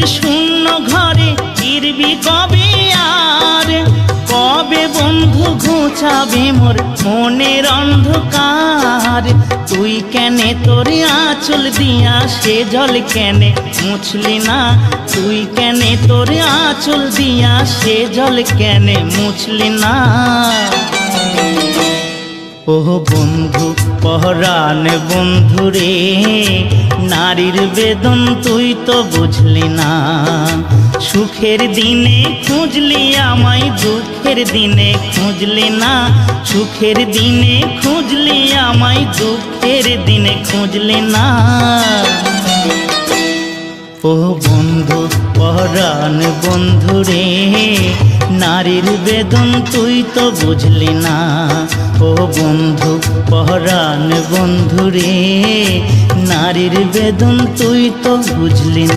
শূন্য ঘরে ফিরবি কবে আর? কবে বন্ধু ঘুচাবে মোর মনের অন্ধকার? তুই কেনে তোর আঁচল দিয়া সে জল কেনে মুছলি না? তুই কেনে তোর আঁচল দিয়া সে জল কেনে মুছলি না? ও বন্ধু পহরান বন্ধু রে, নারীর বেদন তুই তো বুঝলি না। সুখের দিনে খুঁজলি আমায়, দুঃখের দিনে খুঁজলি না। সুখের দিনে খুঁজলি আমায়, দুঃখের দিনে খুঁজলি না। ও বন্ধু পহরান বন্ধু রে, নারীর বেদন তুই তো বুঝলি না। ও বন্ধু পহরান বন্ধু রে, নারীর বেদন তুই তো বুঝলি না।